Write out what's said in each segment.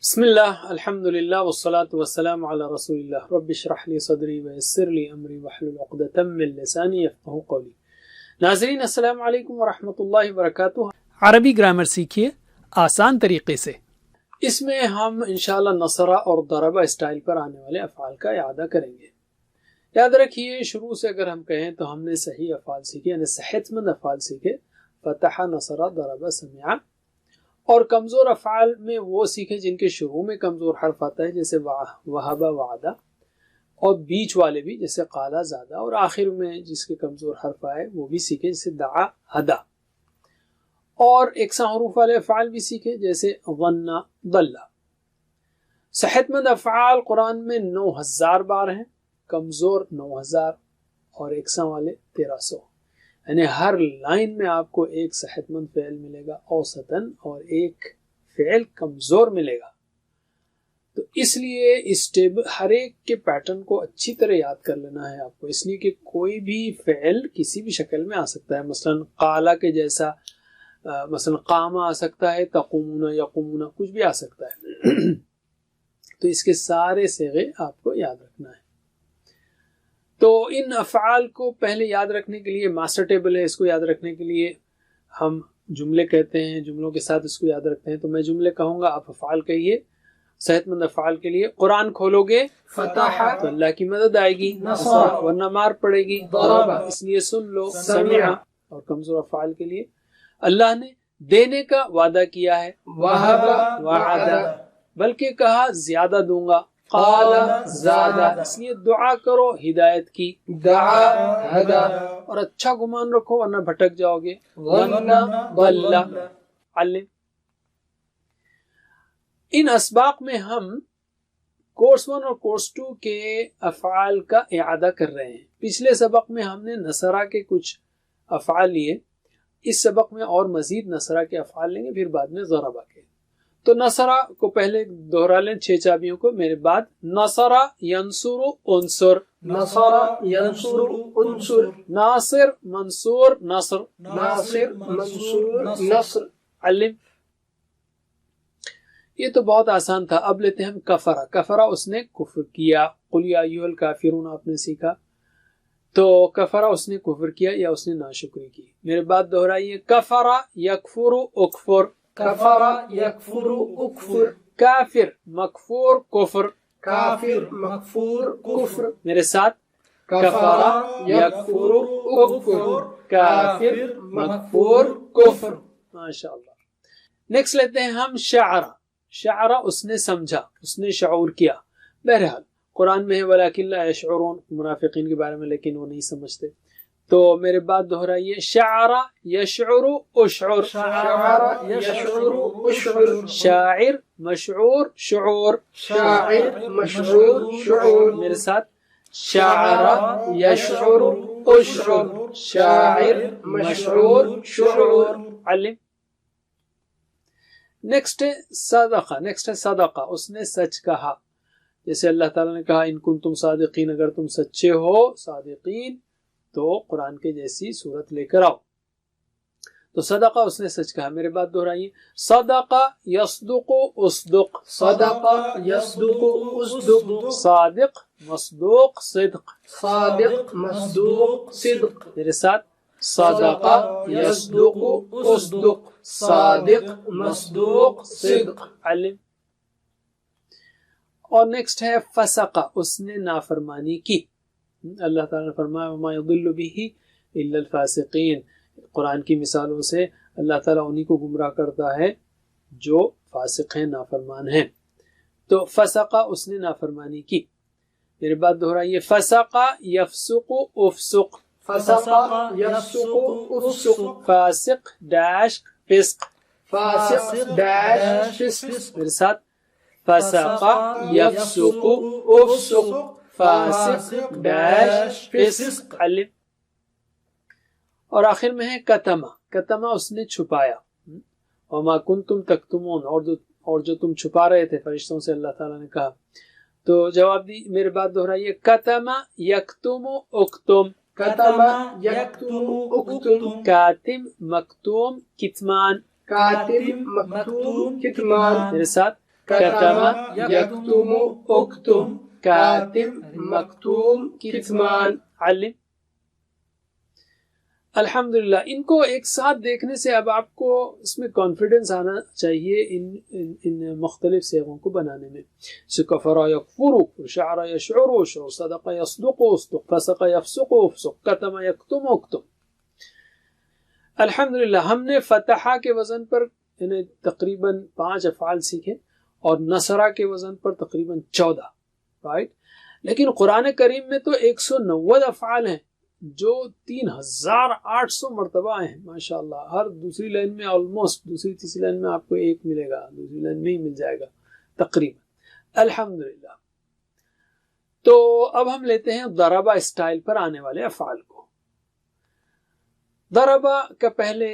بسم اللہ الحمد للہ والصلاة والسلام علی رسول اللہ رب اشرح لی صدری ویسر لی امری واحلل عقدۃ من لسانی یفقہوا قولی۔ ناظرین السلام علیکم ورحمۃ اللہ وبرکاتہ۔ عربی گرامر سیکھیے آسان طریقے سے۔ اس میں ہم انشاءاللہ نصرہ اور ضربہ اسٹائل پر آنے والے افعال کا اعادہ کریں گے۔ یاد رکھیے شروع سے اگر ہم کہیں تو ہم نے صحیح افعال سیکھے، یعنی صحت مند افعال سیکھے، فتح، نصرہ، ضربہ، سمع، اور کمزور افعال میں وہ سیکھیں جن کے شروع میں کمزور حرف آتا ہے، جیسے وہبہ، وعدہ، اور بیچ والے بھی جیسے قالا، زادہ، اور آخر میں جس کے کمزور حرف آئے وہ بھی سیکھیں جیسے دعا، ہدا، اور یکساں حروف والے افعال بھی سیکھیں جیسے ظن، ضل۔ صحت مند افعال قرآن میں 9000 بار ہیں، کمزور 9000 اور یکساں والے 1300، یعنی ہر لائن میں آپ کو ایک صحت مند فعل ملے گا اوسطاً اور ایک فعل کمزور ملے گا۔ تو اس لیے ہر ایک کے پیٹرن کو اچھی طرح یاد کر لینا ہے آپ کو، اس لیے کہ کوئی بھی فعل کسی بھی شکل میں آ سکتا ہے، مثلا قالا کے جیسا، مثلا قام آ سکتا ہے، تقومون، یقومون، کچھ بھی آ سکتا ہے۔ تو اس کے سارے صیغے آپ کو یاد رکھنا ہے۔ تو ان افعال کو پہلے یاد رکھنے کے لیے ماسٹر ٹیبل ہے، اس کو یاد رکھنے کے لیے ہم جملے کہتے ہیں، جملوں کے ساتھ اس کو یاد رکھتے ہیں۔ تو میں جملے کہوں گا، آپ افعال کہیے۔ صحت مند افعال کے لیے قرآن کھولو گے فتح تو اللہ کی مدد آئے گی، ورنہ مار پڑے گی، اس لیے سن لو، سمع۔ اور کمزور افعال کے لیے اللہ نے دینے کا وعدہ کیا ہے، وہب، وعدہ، بلکہ کہا زیادہ دوں گا، قال زادہ، اس لیے دعا کرو ہدایت کی، دعا، ہدا، اور اچھا گمان رکھو ورنہ بھٹک جاؤ گے، ظن، ضل، علم۔ ان اسباق میں ہم کورس 1 اور کورس 2 کے افعال کا اعادہ کر رہے ہیں۔ پچھلے سبق میں ہم نے نصرہ کے کچھ افعال لیے، اس سبق میں اور مزید نصرہ کے افعال لیں گے، پھر بعد میں ضربہ کے۔ تو نصرہ کو پہلے دہرا لیں 6 چابیوں کو میرے بعد۔ نصرہ ینصر، انصر، نصرہ ینصر، انصر، ناصر، منصور، نصر، ناصر، منصور، نصر، علم۔ یہ تو بہت آسان تھا۔ اب لیتے ہیں ہم کفرہ۔ کفرہ اس نے کفر کیا، قل یا ایھا الکافرون آپ نے سیکھا، تو کفرہ اس نے کفر کیا یا اس نے ناشکری کی۔ میرے بعد دہرائیے، کفرہ یکفر، اکفر، کفر یکفر، اکفر، کافر، مکفور، کفر، کافر، مکفور، کفر۔ میرے ساتھ، کفر یکفر، اکفر، کافر، مکفور، کفر۔ ماشاءاللہ۔ نیکسٹ لیتے ہیں ہم شعرہ۔ شعرہ اس نے سمجھا، اس نے شعور کیا۔ بہرحال قرآن میں ہے وَلَكِنْ لَا يَشْعُرُونَ، منافقین کے بارے میں، لیکن وہ نہیں سمجھتے۔ تو میرے بعد دہرائیے، شعر یشعر، اشعر، شعر یشعر، اشعر، شاعر، مشعور، شعور، شاعر، مشعور، شعور۔ میرے ساتھ، شعر یشعر، اشعر، شاعر، مشعور، شعور، علم۔ نیکسٹ ہے صدقہ۔ نیکسٹ ہے صدقہ، اس نے سچ کہا، جیسے اللہ تعالیٰ نے کہا ان کنتم صادقین، اگر تم سچے ہو، صادقین، تو قرآن کے جیسی صورت لے کر آؤ۔ تو صدقہ اس نے سچ کہا۔ میرے بعد دہرائیے، صدقہ یصدق، اصدق، صدقہ یصدق، اصدق، صادق، مصدوق، صدق، صادق، مصدوق، صدق۔ میرے ساتھ، صدقہ یصدق، اصدق، صادق، مصدوق، صدق، علم۔ اور نیکسٹ ہے فسقہ، اس نے نافرمانی کی۔ اللہ تعالیٰ نے فرمایا وَمَا يُضِلُّ بِهِ إِلَّا الْفَاسِقِينَ، قرآن کی مثالوں سے اللہ تعالیٰ انہی کو گمراہ کرتا ہے جو فاسق ہیں، نافرمان ہیں۔ تو فسقہ اس نے نافرمانی کی۔ میرے بعد دہرائیے، فسقہ یفسق، افسق، فسقہ یفسق، افسق، فاسق ڈیش فسق، فاسق ڈیش فسق۔ میرے ساتھ، فسقہ یفسق، افسق، فاسق ڈیش فسق، علم۔ اور آخر میں ہے کتمہ۔ کتمہ اس نے چھپایا، وما کنتم تکتمون، اور جو تم چھپا رہے تھے فرشتوں سے، اللہ تعالیٰ نے کہا۔ تو جواب دی، میرے بعد دہرائیے، کتمہ یکتم، اکتم، کتمہ یکتم، اکتم، کاتم، مکتوم، کتمان، کاتب، مکتوم، کتمان۔ میرے ساتھ، کتب یکتم اکتم کاتب مکتوم کتمان علم. الحمدللہ ان کو ایک ساتھ دیکھنے سے اب آپ کو اس میں کانفیڈنس آنا چاہیے ان مختلف صیغوں کو بنانے میں. کفر یکفر، شعر یشعر، صدق یصدق، فسق یفسق، کتم یکتم اکتم. الحمدللہ ہم نے فتحہ کے وزن پر تقریباً 5 افعال سیکھے اور نصرہ کے وزن پر تقریباً 14، رائٹ. لیکن قرآن کریم میں تو 190 افعال ہیں جو 3800 مرتبہ ہیں ماشاءاللہ. ہر دوسری لائن میں آلموسٹ، دوسری تیسری لائن میں آپ کو ایک ملے گا، دوسری لائن میں ہی مل جائے گا تقریباً. الحمدللہ. تو اب ہم لیتے ہیں ضربہ اسٹائل پر آنے والے افعال کو. ضربہ کا پہلے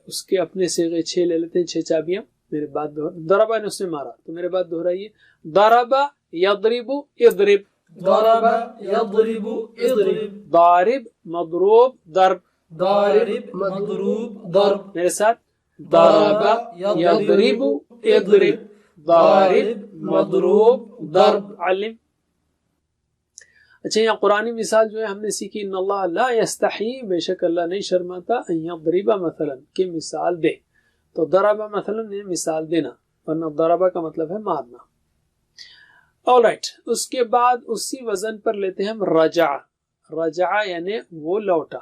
اس کے اپنے صیغے 6 لے لیتے ہیں، 6 چابیاں. میرے بعد ضربہ نے اس نے مارا، تو میرے بعد دہرائیے. ضربہ یضرب اضرب، ضرب يضرب اضرب، ضارب مضروب ضرب، ضارب مضروب ضرب. میرے ساتھ ضرب یضرب اضرب، ضارب مضروب ضرب. علم. اچھا یہاں قرآنی مثال جو ہے ہم نے سیکھی، ان اللہ لا یستحی، بے شک اللہ نہیں شرماتا، ان یضرب مثلا، کہ مثال دے. تو ضرب مثلا نے مثال دینا، ورنہ ضرب کا مطلب ہے مارنا. آلرائٹ. اس کے بعد اسی وزن پر لیتے ہیں ہم رجع. رجع یعنی وہ لوٹا.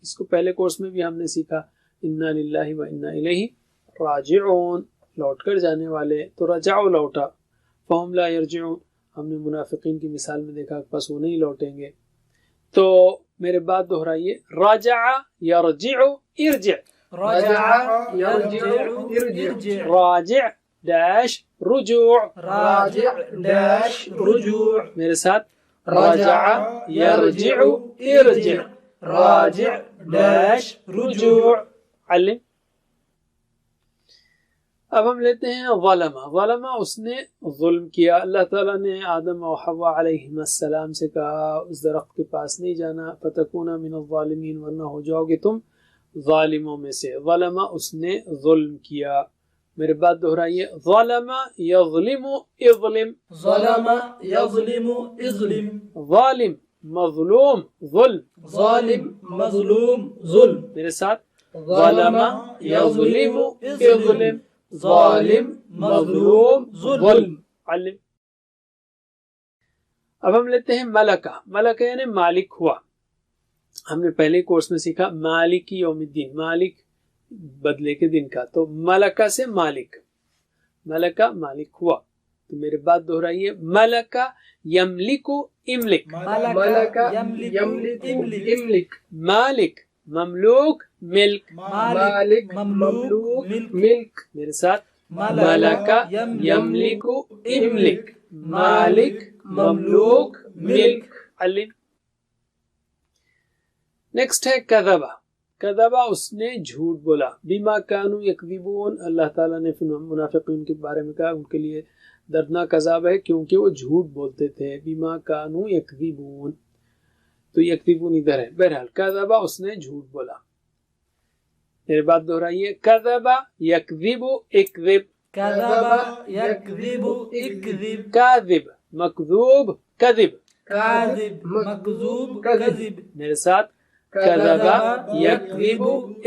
اس کو پہلے کورس میں بھی ہم نے سیکھا، انا للہ و انا الیہ راجعون، لوٹ کر جانے والے. تو رجع لوٹا. فہم لا یرجعون، ہم نے منافقین کی مثال میں دیکھا بس وہ نہیں لوٹیں گے. تو میرے بعد دہرائیے. رجع یرجع ارجع، رجع يرجع ارجع، راجع ڈیش رجوع، راجع داش رجوع. میرے ساتھ رجع یرجع ارجع، راجع ڈیش رجوع. علم. اب ہم لیتے ہیں ظلمہ. ظلمہ اس نے ظلم کیا. اللہ تعالیٰ نے آدم و حوا علیہم السلام سے کہا اس درخت کے پاس نہیں جانا، فتکونا من الظالمین، ورنہ ہو جاؤ گے تم ظالموں میں سے. ظلمہ اس نے ظلم کیا. میرے بعد دہرائیے. ظلم یظلم اظلم، ظلم يظلم اظلم، ظالم مظلوم ظلم، ظالم مظلوم ظلم. میرے ساتھ ظلم یظلم اظلم، ظالم مظلوم ظلم. علم. اب ہم لیتے ہیں ملکہ. ملکہ یعنی مالک ہوا. ہم نے پہلے کورس میں سیکھا مالک یوم الدین، مالک بدلے کے دن کا. تو ملکہ سے مالک، ملکہ مالک ہوا. تو میرے بعد دہرائیے. ملکہ یملک املک، ملک يملك املك، مالک مملوک ملک، مالک مملوک ملک. میرے ساتھ ملکہ یملک املک، مالک مملوک ملک. علم. نیکسٹ ہے کذبہ. کذبہ اس نے جھوٹ بولا. بما کانوا یکذبون، اللہ تعالیٰ نے منافقین کے بارے میں کہا ان کے لیے دردناک عذاب ہے کیونکہ وہ جھوٹ بولتے تھے. بما کانوا یکذبون، تو یکذبون ادھر ہے. بہرحال کذبہ اس نے جھوٹ بولا. میرے بات دہرائیے. کذب یکذب اکذب، كذب يكذب اكذب، کاذب مکذوب کذب، كاذب مكذوب كذب. میرے ساتھ کذب یکذب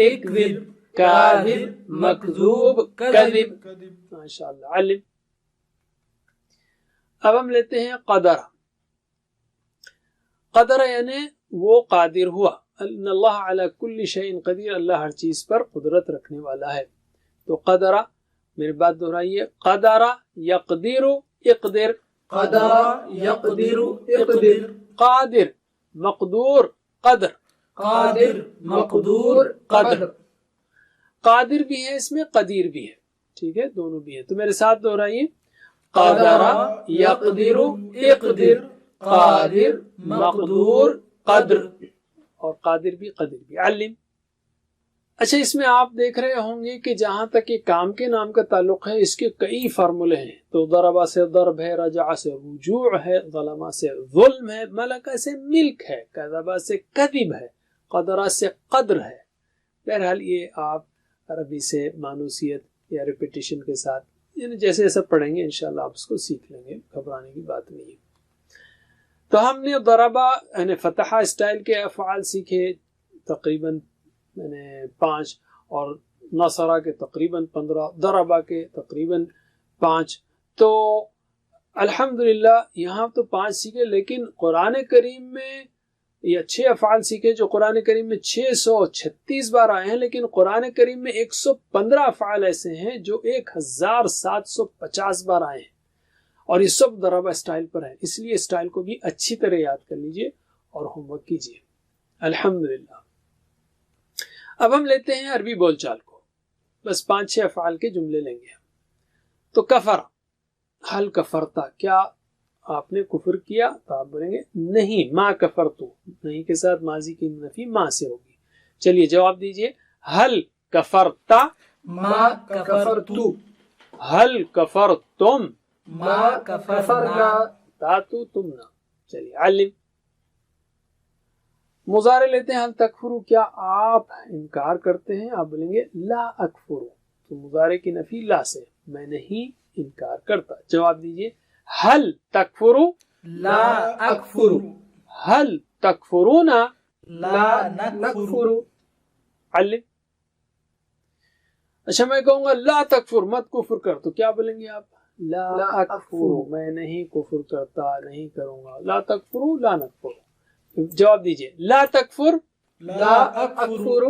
اکذب، کاذب مکذوب کذب. ماشاءاللہ. علم. اب ہم لیتے ہیں قدر. قدر یعنی وہ قادر ہوا. ان اللہ علی کل شیء قدیر، اللہ ہر چیز پر قدرت رکھنے والا ہے. تو قدر، میری بات دہرائیے. قدر یقدر اقدر، قدر يقدر اقدر، قادر مقدور قدر، قادر مقدور قدر. قادر بھی ہے اس میں، قدیر بھی ہے. ٹھیک ہے، دونوں بھی ہے. تو میرے ساتھ دہرائیے. قدر یقدر اقدر، قادر مقدور قدر، اور قادر بھی قدر بھی. علم. اچھا اس میں آپ دیکھ رہے ہوں گے کہ جہاں تک یہ کام کے نام کا تعلق ہے اس کے کئی فارمولے ہیں. تو ضربہ سے ضرب ہے، رجع سے رجوع ہے، ظلمہ سے ظلم ہے، ملکہ سے ملک ہے، کذبہ سے کذب ہے، قدرہ سے قدر ہے. بہرحال یہ آپ عربی سے مانوسیت یا ریپیٹیشن کے ساتھ یعنی جیسے ایسا پڑھیں گے انشاءاللہ آپ اس کو سیکھ لیں گے، گھبرانے کی بات نہیں ہے۔ تو ہم نے ضربہ یعنی فتح اسٹائل کے افعال سیکھے تقریباً 5، اور نصرہ کے تقریباً 15، ضربہ کے تقریباً 5۔ تو الحمدللہ یہاں تو 5 سیکھے، لیکن قرآن کریم میں یہ 6 افعال سیکھے جو قرآن کریم میں 636 بار آئے ہیں، لیکن قرآن کریم میں 115 افعال ایسے ہیں جو 1750 بار آئے ہیں، اور یہ سب ضربہ اسٹائل پر ہے۔ اس لیے اسٹائل کو بھی اچھی طرح یاد کر لیجئے اور ہوم ورک کیجئے الحمدللہ۔ اب ہم لیتے ہیں عربی بول چال کو، بس 5-6 افعال کے جملے لیں گے۔ تو کفر، حل کفرتا، کیا آپ نے کفر کیا؟ تو آپ بولیں گے نہیں، ما کفرتو، نہیں کے ساتھ ماضی کی نفی ما سے ہوگی۔ چلیے جواب دیجئے، حل کفرتا، ما کفرتو، حل کفرتم، ما کفرنا، تاتو تمنا۔ چلیے علم، مضارع لیتے ہیں، حل تکفرو، کیا آپ انکار کرتے ہیں؟ آپ بولیں گے لا اکفرو، تو مضارع کی نفی لا سے، میں نہیں انکار کرتا۔ جواب دیجئے، حل تکفرو، لا اکفر، حل تکفرون، لا نکفر، علم۔ اچھا میں کہوں گا لا تکفر، مت کفر کر، تو کیا بولیں گے آپ؟ لا اکفر، میں نہیں کفر کرتا، نہیں کروں گا۔ لا تکفرو، لا نکفر۔ جواب دیجئے، لا تکفر، لا اکفر،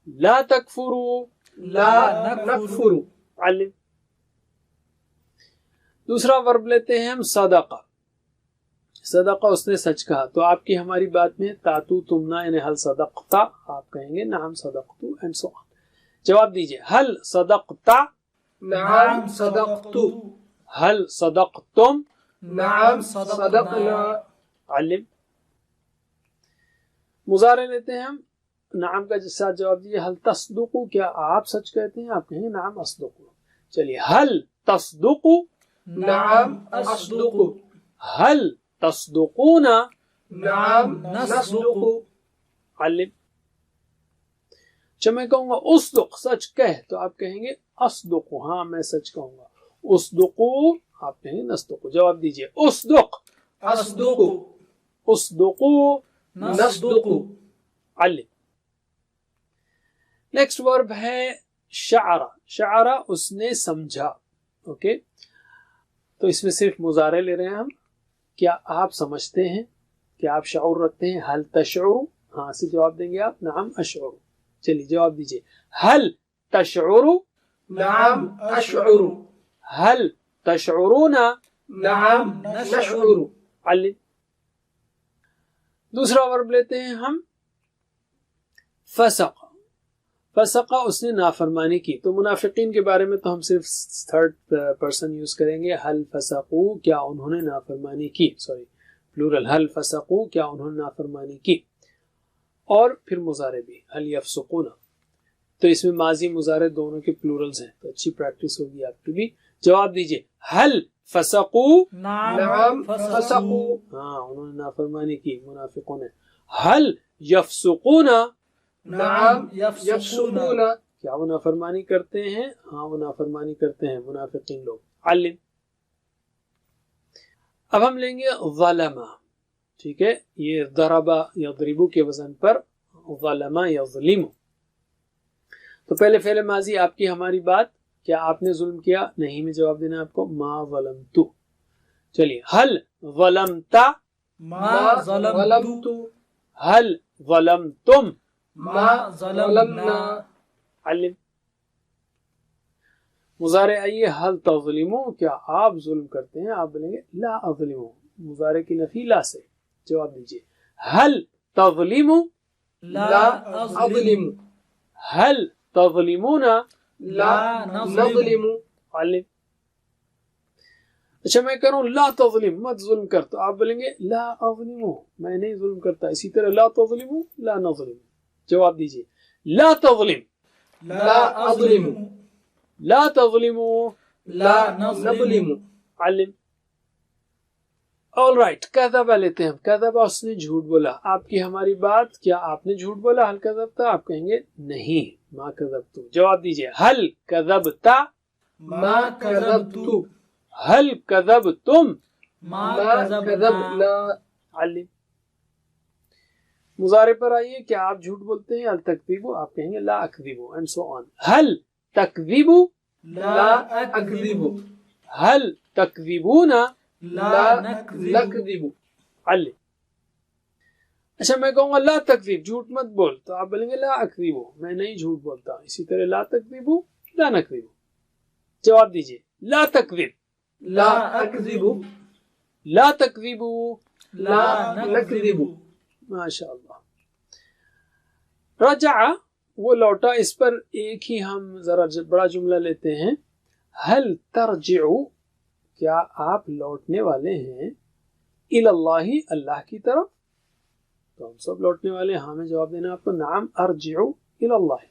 لا تکفرو، لا نکفر، علم۔ دوسرا ورب لیتے ہیں ہم صدقہ، صدقہ اس نے سچ کہا، تو آپ کی ہماری بات میں تاتو تمنا یعنی حل صدقتا، آپ کہیں گے نعم صدقتو اینڈ سو آن۔ جواب دیجئے، حل صدقتا، نعم صدقتو، حل صدقتم، نعم صدقنا، علم۔ مضارع لیتے ہیں ہم، نعم کا ساتھ جواب دیجئے، حل تصدقو، کیا آپ سچ کہتے ہیں؟ آپ کہیں گے نعم اصدقو۔ چلیے، حل تصدقو، نعم اصدق، حل تصدقون، نعم نصدق، علم۔ جب میں کہوں گا اصدق، سچ کہہ، تو آپ کہیں گے اصدق، ہاں میں سچ کہوں گا۔ اصدقو، آپ کہیں گے نصدق۔ جواب دیجئے، اصدق، اصدق، اصدقو، نصدق، علم۔ نیکسٹ ورب ہے شعرہ، شعرہ اس نے سمجھا، اوکے، تو اس میں صرف مضارع لے رہے ہیں ہم۔ کیا آپ سمجھتے ہیں؟ کیا آپ شعور رکھتے ہیں؟ حل تشعر، ہاں سے جواب دیں گے آپ، نعم اشعر۔ چلیے جواب دیجئے، حل تشعر، نعم اشعر، حل تشعرون، نعم نشعر، علم۔ دوسرا ورب لیتے ہیں ہم فسق، فسقہ اس نے نافرمانی کی، تو منافقین کے بارے میں تو ہم صرف تھرڈ پرسن یوز کریں گے، حل فسقو، کیا انہوں نے نافرمانی کی، سوری پلورل، حل فسقو، کیا انہوں نے نافرمانی کی، اور پھر مضارع بھی، حل یفسقون، تو اس میں ماضی مضارع دونوں کے پلورلز ہیں، تو اچھی پریکٹس ہوگی آپ کی بھی۔ جواب دیجئے، حل فسقو، نعم فسقو، ہاں انہوں نے نافرمانی کی، منافقوں نے۔ حل یفسقون، نعم یفسقون، کیا وہ نافرمانی کرتے ہیں؟ ہاں وہ نافرمانی کرتے ہیں، منافقین لوگ۔ علم۔ اب ہم لیں گے ظلمہ، ٹھیک ہے، یہ ضربہ یضربو کے وزن پر ظلمہ یظلم۔ تو پہلے فعل ماضی، آپ کی ہماری بات، کیا آپ نے ظلم کیا؟ نہیں میں جواب دینا آپ کو، ما ظلمتو۔ چلیے، حل ظلمتا، ما ظلمت، حل ظلمتم، ما ظلمنا، علم۔ مضارع آئیے، حل تظلمو، کیا آپ ظلم کرتے ہیں؟ آپ بولیں گے لا اظلمو، مضارع کی نفی لا سے۔ جواب دیجئے، حل تظلمو، لا اظلم، حل تظلمون، لا نظلم، علم۔ اچھا میں کروں لا تظلم، مت ظلم کر، تو آپ بولیں گے لا اظلمو، میں نہیں ظلم کرتا۔ اسی طرح لا تظلمو، لا نظلم۔ جواب دیجئے، لا تظلم، لا اظلم، لا تظلمو، لا نظلم، علم۔ آل رائٹ، کذبہ لیتے ہیں ہم، کذبہ اس نے جھوٹ بولا، آپ کی ہماری بات، کیا آپ نے جھوٹ بولا؟ حل کذبتا، آپ کہیں گے نہیں، ما کذبتو۔ جواب دیجئے، حل کذبتا، ما كذبت هل كذبتم ما كذبنا علم. مضارع پر آئیے، کیا آپ جھوٹ بولتے ہیں؟ هل تکذبوا، آپ کہیں گے لا اکذب and so on. هل تکذبوا لا أكذب هل تکذبون لا نكذب علم. اچھا میں کہوں گا لا تکذب، جھوٹ مت بول، تو آپ بولیں گے لا اکذب، میں نہیں جھوٹ بولتا. اسی طرح لا تکذب لا نکذب. جواب دیجئے. لا تکذب لا أكذب لا تکذب. لا نكذب ماشاء اللہ. رجع وہ لوٹا، اس پر ایک ہی ہم ذرا بڑا جملہ لیتے ہیں. هل ترجع کیا آپ لوٹنے والے ہیں؟ الی اللہ اللہ کی طرف، تو ہم سب لوٹنے والے ہیں. ہمیں جواب دینا آپ کو نعم ارجع الی اللہ.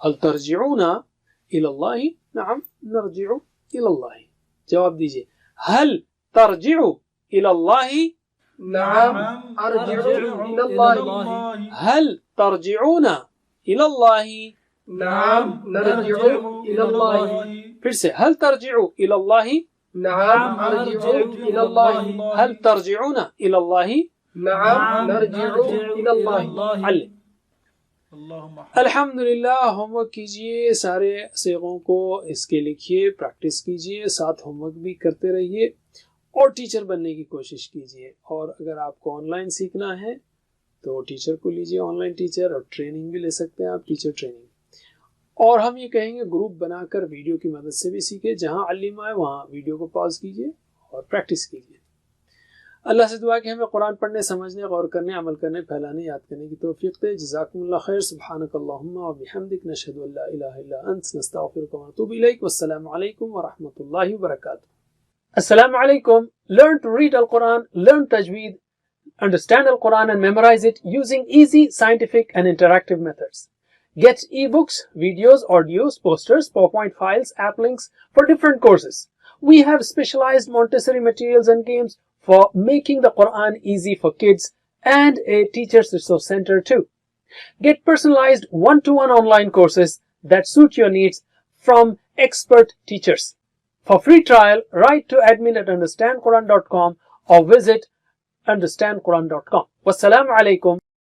هل ترجعون الی اللہ؟ نعم نرجع الی اللہ. جواب دیجئے. هل ترجع الی اللہ؟ نعم أرجع إلى الله هل ترجعون الی اللہ؟ نعم نرجع إلى الله پھر سے هل ترجع الی اللہ؟ نعم أرجع إلى الله هل ترجعون الی اللہ؟ نعم نرجع إلى الله علم. الحمدللہ. ہوم ورک کیجئے، سارے صیغوں کو اس کے لکھیے، پریکٹس کیجئے، ساتھ ہوم ورک بھی کرتے رہیے اور ٹیچر بننے کی کوشش کیجئے. اور اگر آپ کو آن لائن سیکھنا ہے تو ٹیچر کو لیجئے، آن لائن ٹیچر، اور ٹریننگ بھی لے سکتے ہیں آپ، ٹیچر ٹریننگ. اور ہم یہ کہیں گے گروپ بنا کر ویڈیو کی مدد سے بھی سیکھیں. جہاں علم آئے وہاں ویڈیو کو پاز کیجئے اور پریکٹس کیجئے. اللہ سے دعا کہ ہمیں قرآن پڑھنے، سمجھنے، غور کرنے، عمل کرنے، پھیلانے، یاد کرنے کی توفیق دے. جزاکم اللہ خیر. سبحانک اللہم و بحمدک، نشہد ان لا الہ الا انت، نستغفرک و نتوب الیک. والسلام علیکم ورحمۃ اللہ وبرکاتہ. Assalamu alaikum. Learn to read Al-Quran, learn Tajweed, understand Al-Quran and memorize it using easy, scientific and interactive methods. Get ebooks, videos, audios, posters, PowerPoint files, app links for different courses. We have specialized Montessori materials and games for making the Quran easy for kids and a teacher's resource center too. Get personalized one-to-one online courses that suit your needs from expert teachers. For free trial, write to admin@understandquran.com or visit understandquran.com. Wassalamu alaikum.